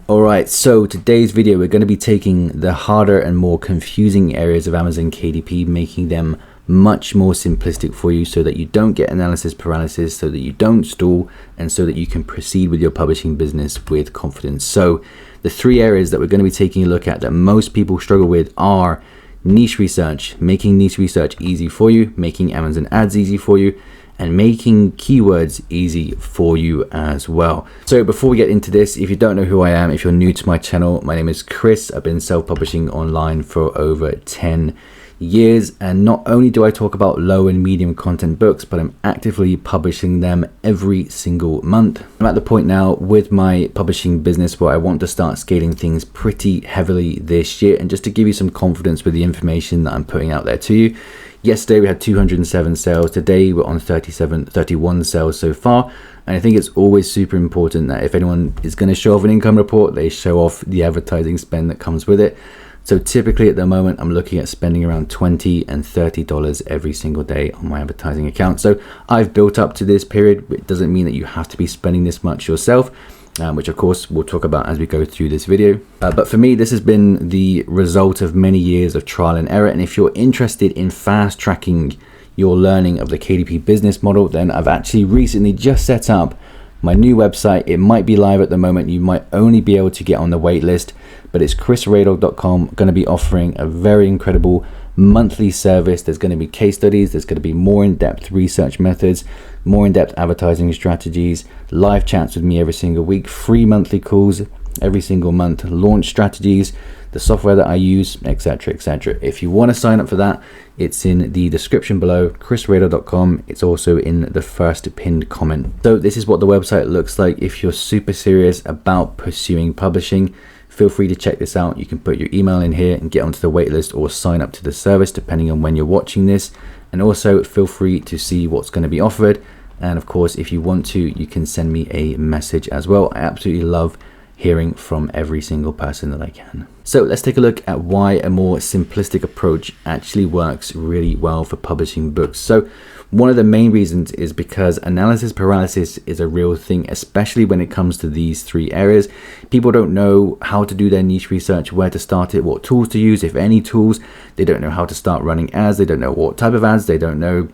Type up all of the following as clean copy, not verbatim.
Alright, so today's video we're going to be taking the harder and more confusing areas of Amazon KDP, making them much more simplistic for you so that you don't get analysis paralysis, so that you don't stall, and so that you can proceed with your publishing business with confidence. So the three areas that we're going to be taking a look at that most people struggle with are niche research, making niche research easy for you, making Amazon ads easy for you, and making keywords easy for you as well. So before we get into this, if you don't know who I am, if you're new to my channel, my name is Chris. I've been self-publishing online for over 10 years, and not only do I talk about low and medium content books, but I'm actively publishing them every single month. I'm at the point now with my publishing business where I want to start scaling things pretty heavily this year. And just to give you some confidence with the information that I'm putting out there to you, yesterday we had 207 sales. Today we're on 31 sales so far. And I think it's always super important that if anyone is going to show off an income report, they show off the advertising spend that comes with it. So typically at the moment, I'm looking at spending around $20 and $30 every single day on my advertising account. So I've built up to this period. It doesn't mean that you have to be spending this much yourself, which of course we'll talk about as we go through this video. But for me, this has been the result of many years of trial and error. And if you're interested in fast tracking your learning of the KDP business model, then I've actually recently just set up my new website. It might be live at the moment. You might only be able to get on the wait list, but it's chrisraydog.com. Going to be offering a very incredible monthly service. There's going to be case studies. There's going to be more in-depth research methods, more in-depth advertising strategies, live chats with me every single week, free monthly calls every single month, launch strategies, the software that I use, etc., etc. If you want to sign up for that, it's in the description below, chrisraydog.com. It's also in the first pinned comment. So this is what the website looks like. If you're super serious about pursuing publishing, feel free to check this out. You can put your email in here and get onto the waitlist or sign up to the service depending on when you're watching this. And also feel free to see what's going to be offered. And of course, if you want to, you can send me a message as well. I absolutely love hearing from every single person that I can. So let's take a look at why a more simplistic approach actually works really well for publishing books. So one of the main reasons is because analysis paralysis is a real thing, especially when it comes to these three areas. People don't know how to do their niche research, where to start it, what tools to use, if any tools. They don't know how to start running ads. They don't know what type of ads. They don't know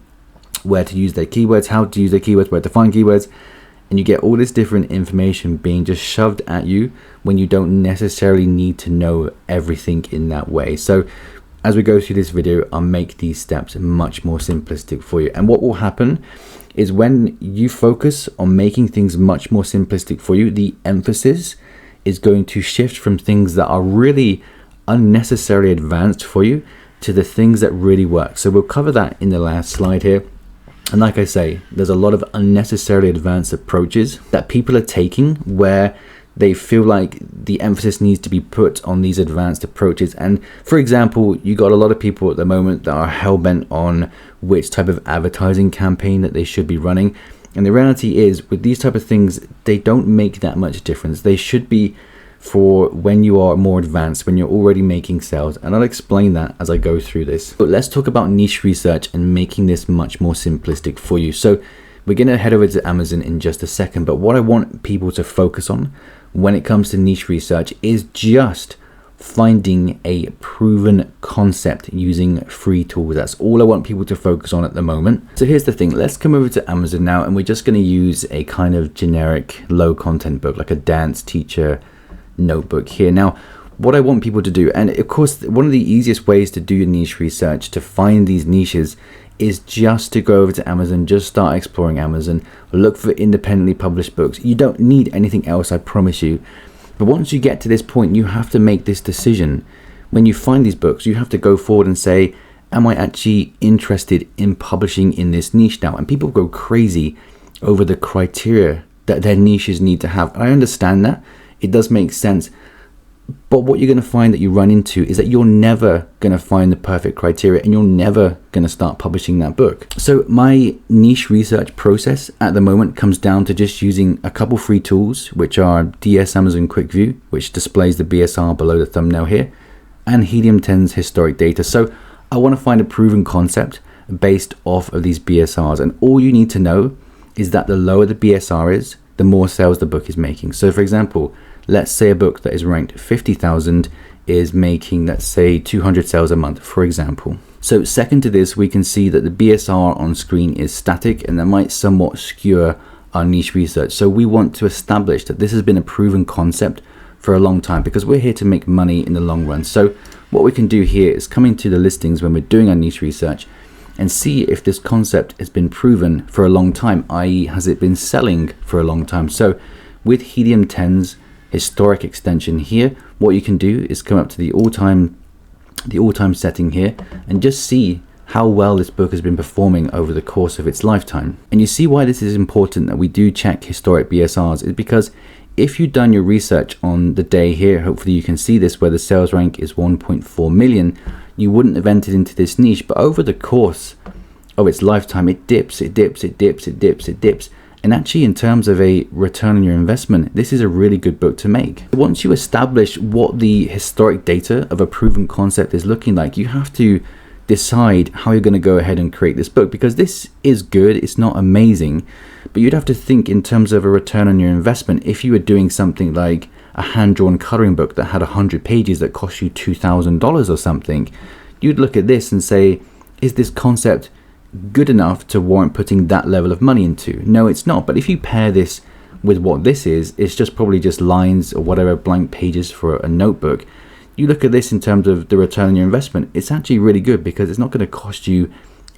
where to use their keywords, how to use their keywords, where to find keywords. And you get all this different information being just shoved at you when you don't necessarily need to know everything in that way. So as we go through this video, I'll make these steps much more simplistic for you. And what will happen is when you focus on making things much more simplistic for you, the emphasis is going to shift from things that are really unnecessarily advanced for you to the things that really work. So we'll cover that in the last slide here. And like I say, there's a lot of unnecessarily advanced approaches that people are taking where they feel like the emphasis needs to be put on these advanced approaches. And for example, you got a lot of people at the moment that are hell-bent on which type of advertising campaign that they should be running. And the reality is with these type of things, they don't make that much difference. They should be for when you are more advanced, when you're already making sales. And I'll explain that as I go through this. But let's talk about niche research and making this much more simplistic for you. So we're going to head over to Amazon in just a second. But what I want people to focus on when it comes to niche research is just finding a proven concept using free tools. That's all I want people to focus on at the moment. So here's the thing. Let's come over to Amazon now, and we're just going to use a kind of generic low content book, like a dance teacher notebook here. Now, what I want people to do, and of course, one of the easiest ways to do your niche research, to find these niches, is just to go over to Amazon, just start exploring Amazon, look for independently published books. You don't need anything else, I promise you. But once you get to this point, you have to make this decision. When you find these books, you have to go forward and say, am I actually interested in publishing in this niche now? And people go crazy over the criteria that their niches need to have. I understand that. It does make sense. But what you're going to find that you run into is that you're never going to find the perfect criteria, and you're never going to start publishing that book. So my niche research process at the moment comes down to just using a couple free tools, which are DS Amazon Quick View, which displays the BSR below the thumbnail here, and Helium 10's historic data. So I want to find a proven concept based off of these BSRs. And all you need to know is that the lower the BSR is, the more sales the book is making. So for example, let's say a book that is ranked 50,000 is making, let's say, 200 sales a month, for example. So second to this, we can see that the BSR on screen is static, and that might somewhat skew our niche research. So we want to establish that this has been a proven concept for a long time, because we're here to make money in the long run. So what we can do here is come into the listings when we're doing our niche research and see if this concept has been proven for a long time, i.e. has it been selling for a long time. So with Helium 10's historic extension here, what you can do is come up to the all-time setting here and just see how well this book has been performing over the course of its lifetime. And you see why this is important that we do check historic BSRs is because if you've done your research on the day here, hopefully you can see this where the sales rank is 1.4 million, you wouldn't have entered into this niche, but over the course of its lifetime, it dips. And actually, in terms of a return on your investment, this is a really good book to make. Once you establish what the historic data of a proven concept is looking like, you have to decide how you're going to go ahead and create this book, because this is good, it's not amazing, but you'd have to think in terms of a return on your investment. If you were doing something like a hand-drawn coloring book that had 100 pages that cost you $2,000 or something, you'd look at this and say, is this concept good enough to warrant putting that level of money into? No, it's not. But if you pair this with what this is, it's just probably just lines or whatever, blank pages for a notebook. You look at this in terms of the return on your investment, it's actually really good, because it's not going to cost you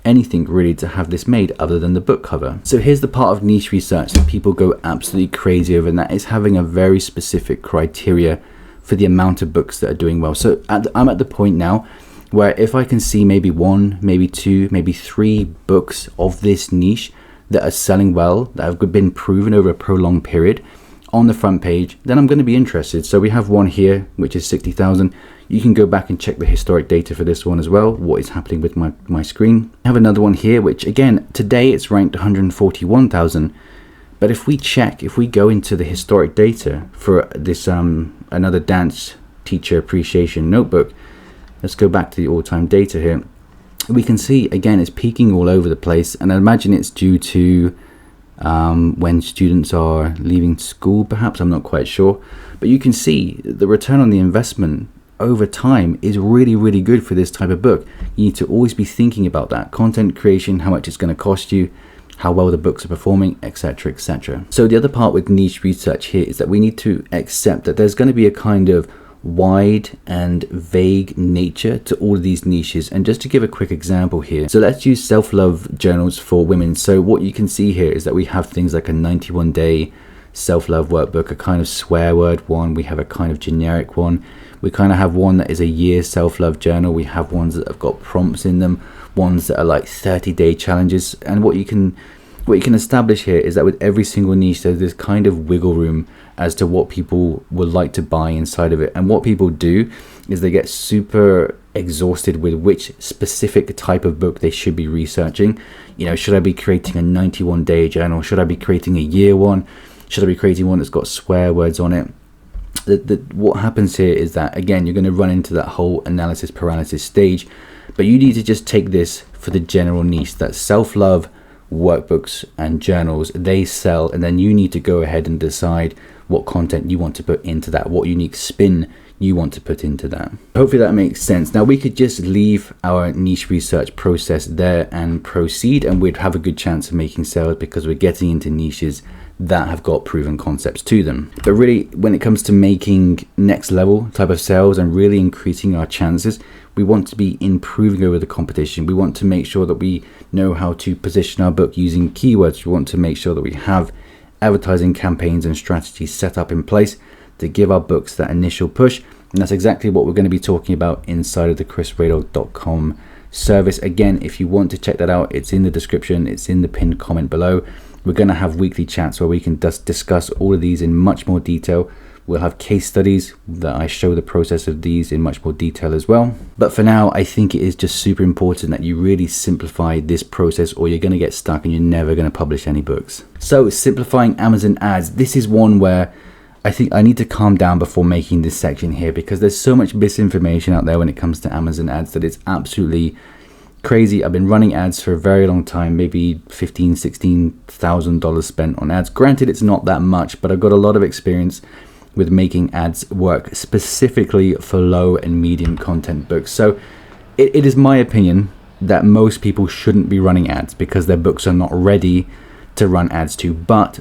anything really to have this made other than the book cover. So here's the part of niche research that people go absolutely crazy over, and that is having a very specific criteria for the amount of books that are doing well. So I'm at the point now where if I can see maybe one, maybe two, maybe three books of this niche that are selling well, that have been proven over a prolonged period on the front page, then I'm going to be interested. So we have one here, which is 60,000. You can go back and check the historic data for this one as well, what is happening with my screen. I have another one here, which again, today it's ranked 141,000. But if we go into the historic data for this another dance teacher appreciation notebook, let's go back to the all-time data here. We can see again it's peaking all over the place, and I imagine it's due to when students are leaving school, perhaps, I'm not quite sure. But you can see the return on the investment over time is really good for this type of book. You need to always be thinking about that content creation, how much it's going to cost you, how well the books are performing, etc. etc. So the other part with niche research here is that we need to accept that there's going to be a kind of wide and vague nature to all of these niches. And just to give a quick example here, so let's use self-love journals for women. So what you can see here is that we have things like a 91-day self-love workbook, a kind of swear word one, we have a kind of generic one, we kind of have one that is a year self-love journal, we have ones that have got prompts in them, ones that are like 30-day challenges. And what you can establish here is that with every single niche, there's this kind of wiggle room as to what people would like to buy inside of it. And what people do is they get super exhausted with which specific type of book they should be researching. You know, should I be creating a 91-day journal? Should I be creating a year one? Should I be creating one that's got swear words on it? What happens here is that, again, you're going to run into that whole analysis paralysis stage. But you need to just take this for the general niche, that self-love workbooks and journals, they sell, and then you need to go ahead and decide what content you want to put into that, what unique spin you want to put into that. Hopefully that makes sense. Now we could just leave our niche research process there and proceed, and we'd have a good chance of making sales because we're getting into niches that have got proven concepts to them. But really, when it comes to making next level type of sales and really increasing our chances, we want to be improving over the competition. We want to make sure that we know how to position our book using keywords. We want to make sure that we have advertising campaigns and strategies set up in place to give our books that initial push. And that's exactly what we're going to be talking about inside of the chrisraydog.com service. Again, if you want to check that out, it's in the description, it's in the pinned comment below. We're going to have weekly chats where we can discuss all of these in much more detail. We'll have case studies that I show the process of these in much more detail as well. But for now, I think it is just super important that you really simplify this process, or you're going to get stuck and you're never going to publish any books. So simplifying Amazon ads. This is one where I think I need to calm down before making this section here, because there's so much misinformation out there when it comes to Amazon ads that it's absolutely crazy. I've been running ads for a very long time, maybe $15,000, $16,000 spent on ads. Granted, it's not that much, but I've got a lot of experience with making ads work specifically for low and medium content books. So it is my opinion that most people shouldn't be running ads because their books are not ready to run ads to. But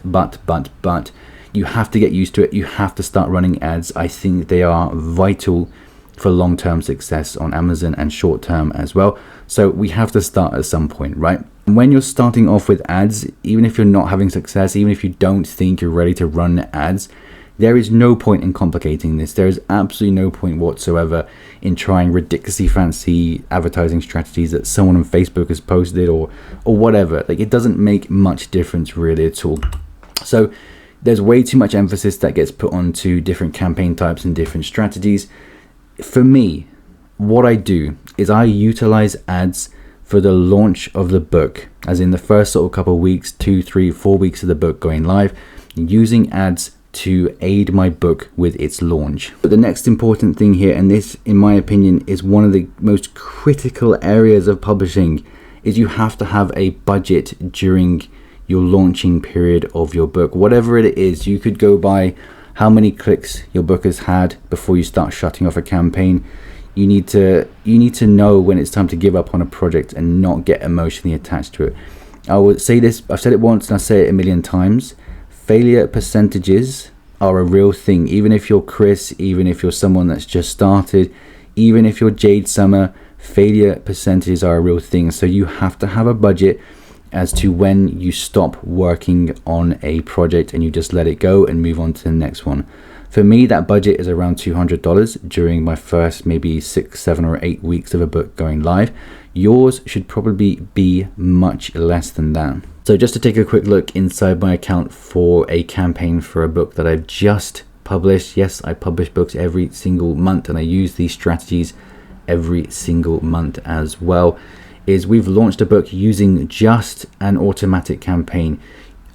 you have to get used to it. You have to start running ads. I think they are vital for long-term success on Amazon and short-term as well. So we have to start at some point, right? When you're starting off with ads, even if you're not having success, even if you don't think you're ready to run ads, there is no point in complicating this. There is absolutely no point whatsoever in trying ridiculously fancy advertising strategies that someone on Facebook has posted or whatever. Like, it doesn't make much difference really at all. So there's way too much emphasis that gets put onto different campaign types and different strategies. For me, what I do is I utilize ads for the launch of the book, as in the first sort of couple of weeks, 2, 3, 4 weeks of the book going live, using ads to aid my book with its launch. But the next important thing here, and this in my opinion is one of the most critical areas of publishing, is you have to have a budget during your launching period of your book. Whatever it is, you could go by how many clicks your book has had before you start shutting off a campaign. You need to know when it's time to give up on a project and not get emotionally attached to it. I would say this, I've said it once and I say it a million times. Failure percentages are a real thing. Even if you're Chris, even if you're someone that's just started, even if you're Jade Summer, failure percentages are a real thing. So you have to have a budget as to when you stop working on a project and you just let it go and move on to the next one. For me, that budget is around $200 during my first maybe 6, 7 or 8 weeks of a book going live. Yours should probably be much less than that. So just to take a quick look inside my account for a campaign for a book that I've just published. Yes, I publish books every single month and I use these strategies every single month as well. Is we've launched a book using just an automatic campaign.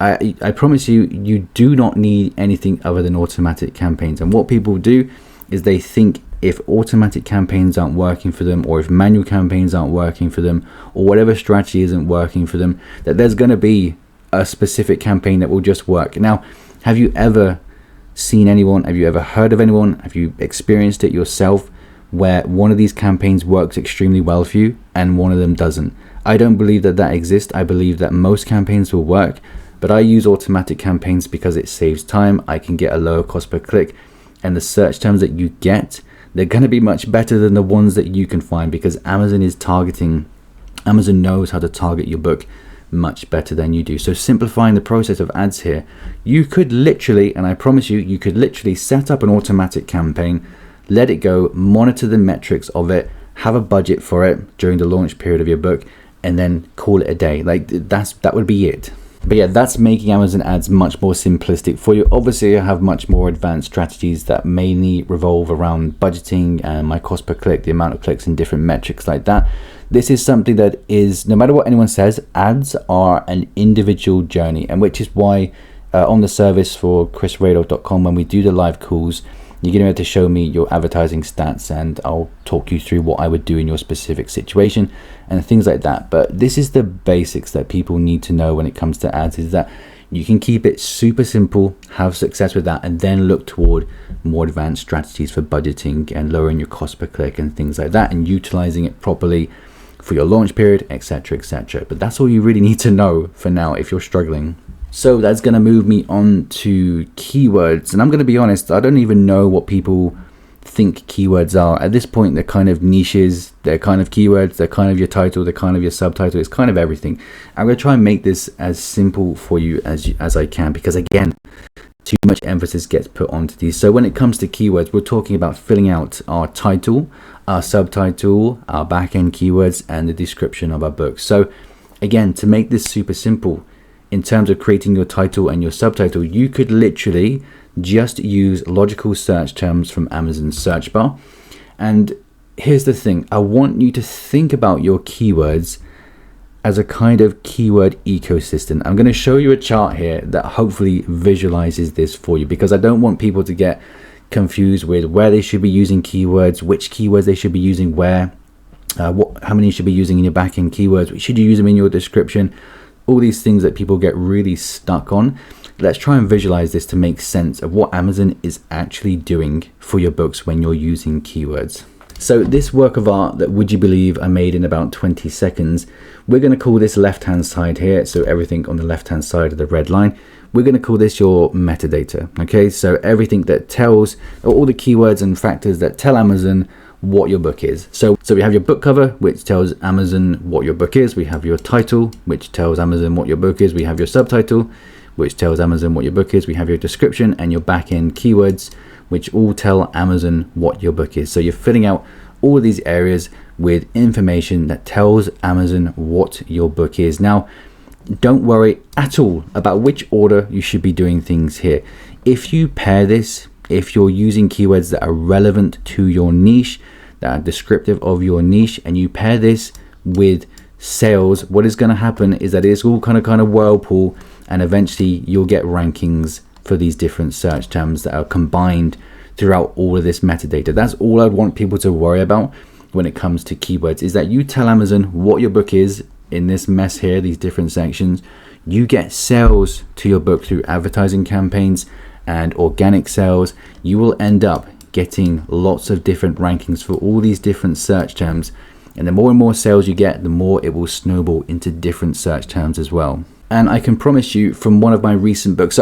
I promise you, you do not need anything other than automatic campaigns. And what people do is they think if automatic campaigns aren't working for them, or if manual campaigns aren't working for them, or whatever strategy isn't working for them, that there's going to be a specific campaign that will just work. Now, have you ever seen anyone, have you ever heard of anyone, have you experienced it yourself, where one of these campaigns works extremely well for you and one of them doesn't? I don't believe that that exists. I believe that most campaigns will work, but I use automatic campaigns because it saves time. I can get a lower cost per click, and the search terms that you get, they're going to be much better than the ones that you can find, because Amazon knows how to target your book much better than you do. So simplifying the process of ads here, you could literally, and I promise you, you could literally set up an automatic campaign, let it go, monitor the metrics of it, have a budget for it during the launch period of your book, and then call it a day. Like that would be it. But yeah, that's making Amazon ads much more simplistic for you. Obviously, I have much more advanced strategies that mainly revolve around budgeting and my cost per click, the amount of clicks and different metrics like that. This is something that is, no matter what anyone says, ads are an individual journey, and which is why on the service for chrisraydog.com, when we do the live calls, you're going to be able to show me your advertising stats and I'll talk you through what I would do in your specific situation and things like that. But this is the basics that people need to know when it comes to ads, is that you can keep it super simple, have success with that, and then look toward more advanced strategies for budgeting and lowering your cost per click and things like that, and utilizing it properly for your launch period, etc., etc. But that's all you really need to know for now if you're struggling. So that's going to move me on to keywords. And I'm going to be honest, I don't even know what people think keywords are. At this point, they're kind of niches, they're kind of keywords, they're kind of your title, they're kind of your subtitle, it's kind of everything. I'm going to try and make this as simple for you as I can, because again, too much emphasis gets put onto these. So when it comes to keywords, we're talking about filling out our title, our subtitle, our back-end keywords, and the description of our book. So again, to make this super simple, in terms of creating your title and your subtitle, you could literally just use logical search terms from Amazon's search bar. And here's the thing, I want you to think about your keywords as a kind of keyword ecosystem. I'm going to show you a chart here that hopefully visualizes this for you, because I don't want people to get confused with where they should be using keywords, which keywords they should be using where, how many you should be using in your back-end keywords, should you use them in your description, all these things that people get really stuck on. let's try and visualize this to make sense of what Amazon is actually doing for your books when you're using keywords. So this work of art that, would you believe, I made in about 20 seconds, we're going to call this left hand side here. So everything on the left hand side of the red line, we're going to call this your metadata. Okay, so everything that tells, all the keywords and factors that tell Amazon what your book is. So we have your book cover, which tells Amazon what your book is. We have your title, which tells Amazon what your book is. We have your subtitle, which tells Amazon what your book is. We have your description and your back-end keywords, which all tell Amazon what your book is. So you're filling out all of these areas with information that tells Amazon what your book is. Now, don't worry at all about which order you should be doing things here. If you pair this, if you're using keywords that are relevant to your niche, that are descriptive of your niche, and you pair this with sales, what is going to happen is that it's all kind of whirlpool, and eventually you'll get rankings for these different search terms that are combined throughout all of this metadata. That's all I'd want people to worry about when it comes to keywords, is that you tell Amazon what your book is in this mess here, these different sections. You get sales to your book through advertising campaigns and organic sales. You will end up getting lots of different rankings for all these different search terms, and the more and more sales you get, the more it will snowball into different search terms as well. And I can promise you from one of my recent books,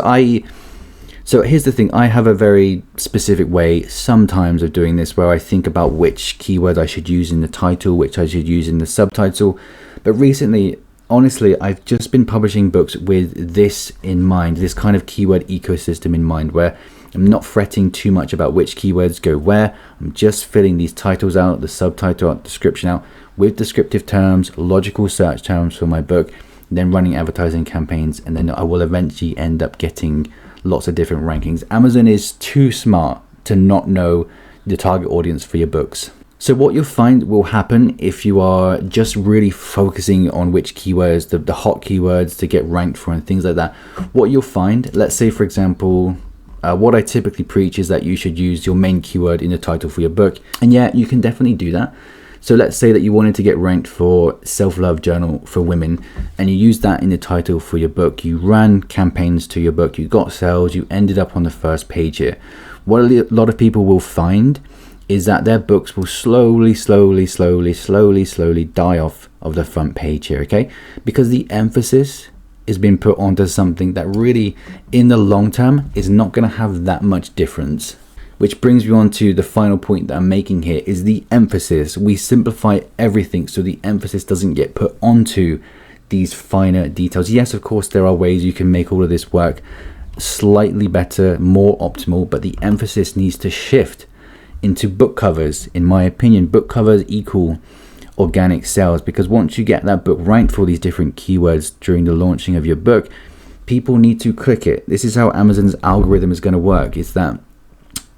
so here's the thing, I have a very specific way sometimes of doing this, where I think about which keyword I should use in the title, which I should use in the subtitle. But recently, honestly, I've just been publishing books with this in mind, this kind of keyword ecosystem in mind, where I'm not fretting too much about which keywords go where. I'm just filling these titles out, the subtitle out, description out with descriptive terms, logical search terms for my book, then running advertising campaigns, and then I will eventually end up getting lots of different rankings. Amazon is too smart to not know the target audience for your books. So what you'll find will happen if you are just really focusing on which keywords, the hot keywords to get ranked for and things like that. What you'll find, let's say for example, what I typically preach is that you should use your main keyword in the title for your book. And yeah, you can definitely do that. So let's say that you wanted to get ranked for self-love journal for women, and you use that in the title for your book. You ran campaigns to your book, you got sales, you ended up on the first page here. What a lot of people will find is that their books will slowly die off of the front page here, okay? Because the emphasis is being put onto something that really, in the long term, is not going to have that much difference. Which brings me on to the final point that I'm making here, is the emphasis. We simplify everything so the emphasis doesn't get put onto these finer details. Yes, of course, there are ways you can make all of this work slightly better, more optimal, but the emphasis needs to shift into book covers. In my opinion, book covers equal organic sales, because once you get that book ranked for these different keywords during the launching of your book, people need to click it. This is how Amazon's algorithm is going to work. It's that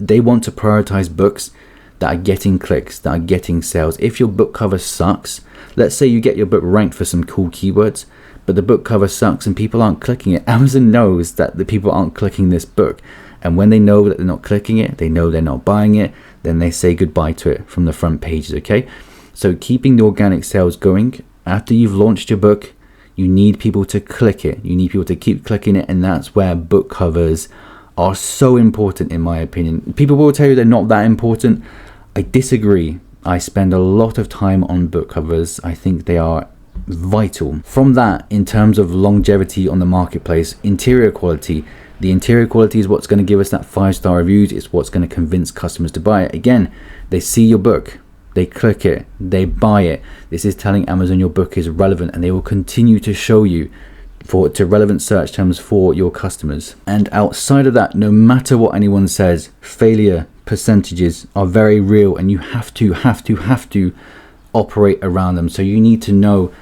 they want to prioritize books that are getting clicks, that are getting sales. If your book cover sucks, let's say you get your book ranked for some cool keywords, but the book cover sucks and people aren't clicking it, Amazon knows that the people aren't clicking this book. And when they know that they're not clicking it, they know they're not buying it, then they say goodbye to it from the front pages, okay? So keeping the organic sales going, after you've launched your book, you need people to click it. You need people to keep clicking it, and that's where book covers are so important, in my opinion. People will tell you they're not that important. I disagree. I spend a lot of time on book covers. I think they are vital. From that, in terms of longevity on the marketplace, interior quality. The interior quality is what's going to give us that 5-star reviews. It's what's going to convince customers to buy it. Again, they see your book, they click it, they buy it. This is telling Amazon your book is relevant, and they will continue to show you to relevant search terms for your customers. And outside of that, no matter what anyone says, failure percentages are very real, and you have to operate around them. So you need to know,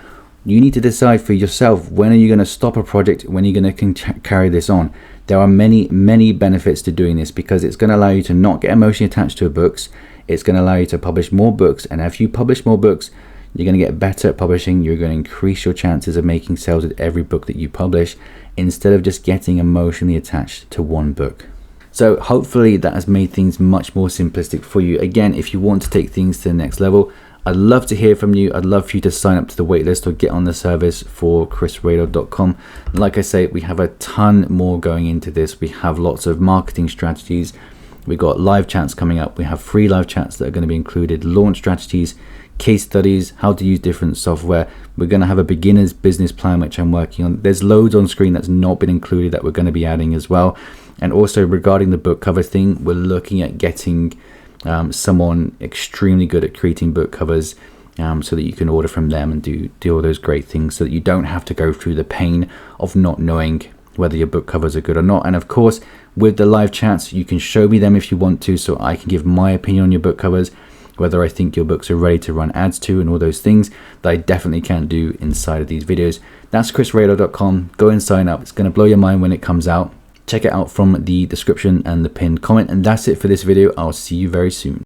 you need to decide for yourself, when are you going to stop a project, when are you going to carry this on. There are many benefits to doing this, because it's going to allow you to not get emotionally attached to books. It's going to allow you to publish more books, and if you publish more books, you're going to get better at publishing. You're going to increase your chances of making sales with every book that you publish, instead of just getting emotionally attached to one book. So hopefully that has made things much more simplistic for you. Again, if you want to take things to the next level, I'd love to hear from you. I'd love for you to sign up to the waitlist or get on the service for chrisraydog.com. Like I say, we have a ton more going into this. We have lots of marketing strategies. We've got live chats coming up. We have free live chats that are going to be included, launch strategies, case studies, how to use different software. We're going to have a beginner's business plan, which I'm working on. There's loads on screen that's not been included that we're going to be adding as well. And also regarding the book cover thing, we're looking at getting someone extremely good at creating book covers so that you can order from them and do all those great things, so that you don't have to go through the pain of not knowing whether your book covers are good or not. And of course, with the live chats, you can show me them if you want to, so I can give my opinion on your book covers, whether I think your books are ready to run ads to, and all those things that I definitely can't do inside of these videos. That's chrisraydog.com. Go and sign up. It's going to blow your mind when it comes out. Check it out from the description and the pinned comment. And that's it for this video. I'll see you very soon.